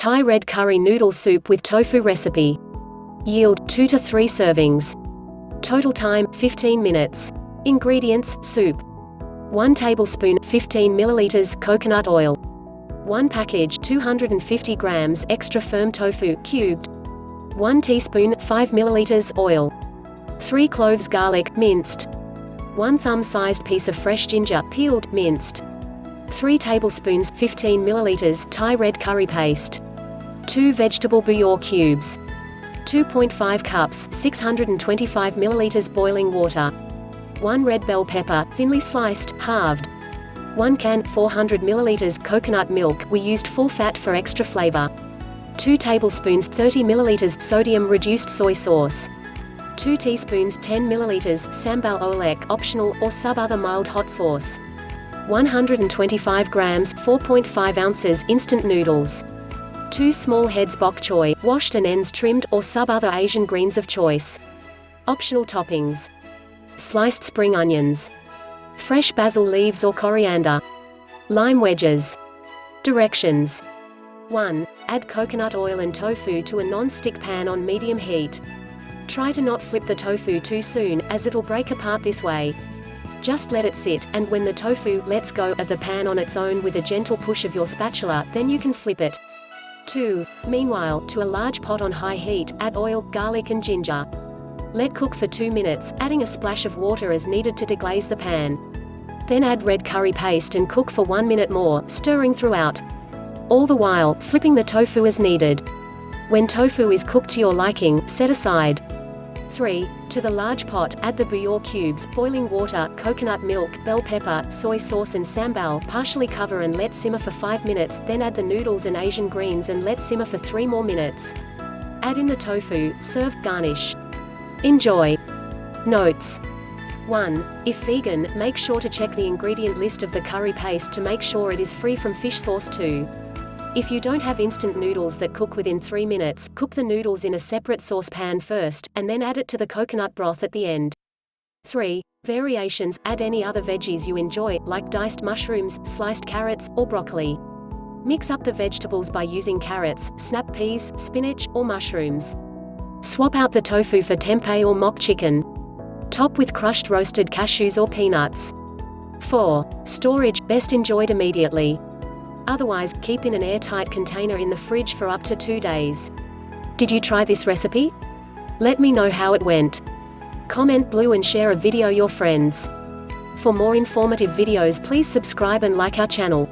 Thai red curry noodle soup with tofu recipe. Yield 2 to 3 servings. Total time 15 minutes. Ingredients: soup. 1 tablespoon 15 milliliters coconut oil. 1 package 250 grams extra firm tofu cubed. 1 teaspoon 5 milliliters oil. 3 cloves garlic minced. 1 thumb-sized piece of fresh ginger peeled minced. 3 tablespoons 15 milliliters Thai red curry paste. 2 vegetable bouillon cubes. 2.5 cups 625 milliliters boiling water. 1 red bell pepper thinly sliced, halved. 1 can 400 milliliters coconut milk, we used full fat for extra flavor. 2 tablespoons 30 milliliters sodium reduced soy sauce. 2 teaspoons 10 milliliters sambal olek optional or sub other mild hot sauce. 125 grams 4.5 ounces instant noodles. 2 small heads bok choy, washed and ends trimmed, or sub other Asian greens of choice. Optional toppings: sliced spring onions, fresh basil leaves or coriander, lime wedges. Directions: 1. Add coconut oil and tofu to a non-stick pan on medium heat. Try to not flip the tofu too soon, as it'll break apart this way. Just let it sit, and when the tofu lets go of the pan on its own with a gentle push of your spatula, then you can flip it. 2. Meanwhile, to a large pot on high heat, add oil, garlic and ginger. Let cook for 2 minutes, adding a splash of water as needed to deglaze the pan. Then add red curry paste and cook for 1 minute more, stirring throughout. All the while, flipping the tofu as needed. When tofu is cooked to your liking, set aside. 3. To the large pot, add the bouillon cubes, boiling water, coconut milk, bell pepper, soy sauce and sambal. Partially cover and let simmer for 5 minutes, then add the noodles and Asian greens and let simmer for 3 more minutes. Add in the tofu, serve, garnish. Enjoy. Notes: 1. If vegan, make sure to check the ingredient list of the curry paste to make sure it is free from fish sauce too. If you don't have instant noodles that cook within 3 minutes, cook the noodles in a separate saucepan first, and then add it to the coconut broth at the end. 3. Variations: add any other veggies you enjoy, like diced mushrooms, sliced carrots, or broccoli. Mix up the vegetables by using carrots, snap peas, spinach, or mushrooms. Swap out the tofu for tempeh or mock chicken. Top with crushed roasted cashews or peanuts. 4. Storage: best enjoyed immediately. Otherwise, keep in an airtight container in the fridge for up to 2 days. Did you try this recipe? Let me know how it went. Comment below and share a video your friends. For more informative videos, please subscribe and like our channel.